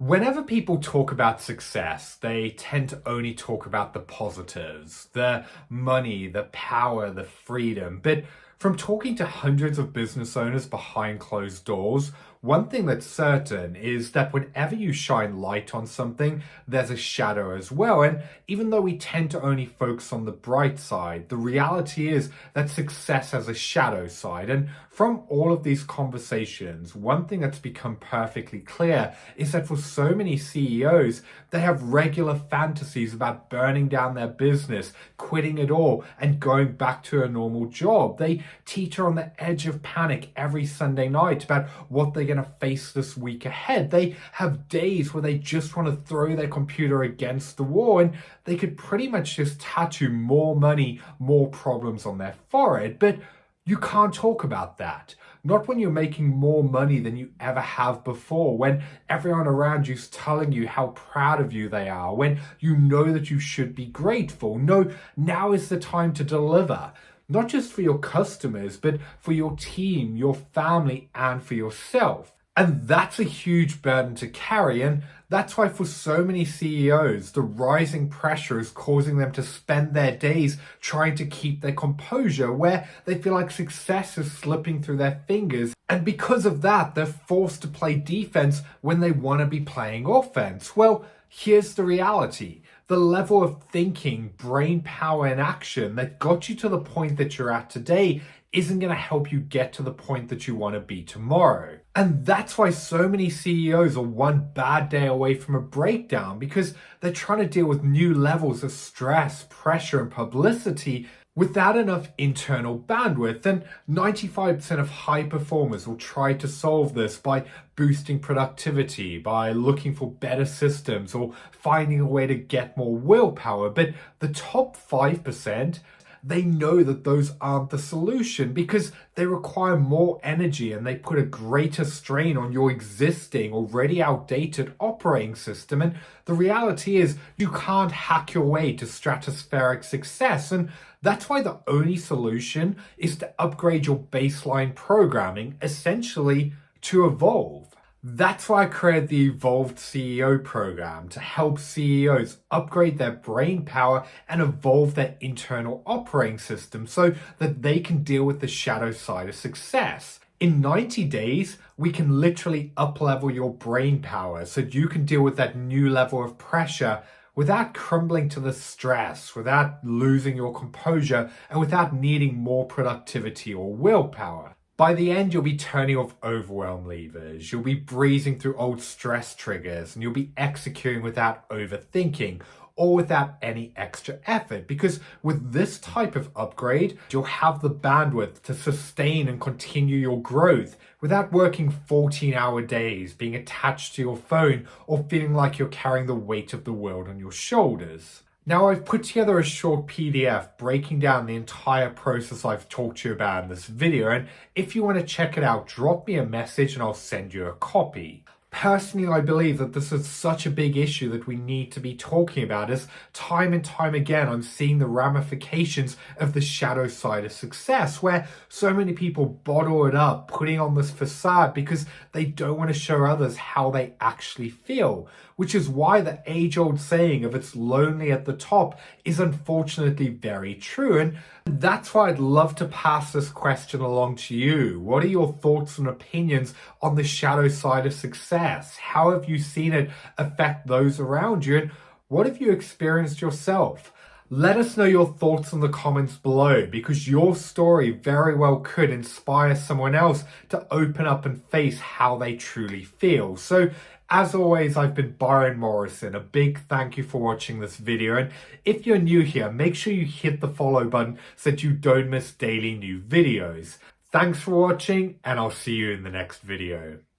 Whenever people talk about success, they tend to only talk about the positives, the money, the power, the freedom. But from talking to hundreds of business owners behind closed doors, one thing that's certain is that whenever you shine light on something, there's a shadow as well. And even though we tend to only focus on the bright side, the reality is that success has a shadow side. And from all of these conversations, one thing that's become perfectly clear is that for so many CEOs, they have regular fantasies about burning down their business, quitting it all, and going back to a normal job. They teeter on the edge of panic every Sunday night about what they're going to face this week ahead. They have days where they just want to throw their computer against the wall, and they could pretty much just tattoo more money, more problems on their forehead. But you can't talk about that. Not when you're making more money than you ever have before, when everyone around you's telling you how proud of you they are, when you know that you should be grateful. No, now is the time to deliver. Not just for your customers, but for your team, your family, and for yourself. And that's a huge burden to carry. And that's why for so many CEOs, the rising pressure is causing them to spend their days trying to keep their composure, where they feel like success is slipping through their fingers. And because of that, they're forced to play defense when they want to be playing offense. Well, here's the reality. The level of thinking, brain power, and action that got you to the point that you're at today isn't going to help you get to the point that you want to be tomorrow. And that's why so many CEOs are one bad day away from a breakdown, because they're trying to deal with new levels of stress, pressure, and publicity without enough internal bandwidth. And 95% of high performers will try to solve this by boosting productivity, by looking for better systems, or finding a way to get more willpower. But the top 5%, they know that those aren't the solution, because they require more energy and they put a greater strain on your existing, already outdated operating system. And the reality is you can't hack your way to stratospheric success. And that's why the only solution is to upgrade your baseline programming, essentially to evolve. That's why I created the Evolved CEO program, to help CEOs upgrade their brain power and evolve their internal operating system so that they can deal with the shadow side of success. In 90 days, we can literally uplevel your brain power so you can deal with that new level of pressure without crumbling to the stress, without losing your composure, and without needing more productivity or willpower. By the end, you'll be turning off overwhelm levers, you'll be breezing through old stress triggers, and you'll be executing without overthinking or without any extra effort. Because with this type of upgrade, you'll have the bandwidth to sustain and continue your growth without working 14-hour days, being attached to your phone, or feeling like you're carrying the weight of the world on your shoulders. Now, I've put together a short PDF breaking down the entire process I've talked to you about in this video, and if you want to check it out, drop me a message and I'll send you a copy. Personally, I believe that this is such a big issue that we need to be talking about, as time and time again I'm seeing the ramifications of the shadow side of success, where so many people bottle it up, putting on this facade because they don't want to show others how they actually feel, which is why the age-old saying of "it's lonely at the top" is unfortunately very true. And that's why I'd love to pass this question along to you. What are your thoughts and opinions on the shadow side of success? How have you seen it affect those around you? And what have you experienced yourself? Let us know your thoughts in the comments below, because your story very well could inspire someone else to open up and face how they truly feel. So, as always, I've been Byron Morrison. A big thank you for watching this video. And if you're new here, make sure you hit the follow button so that you don't miss daily new videos. Thanks for watching, and I'll see you in the next video.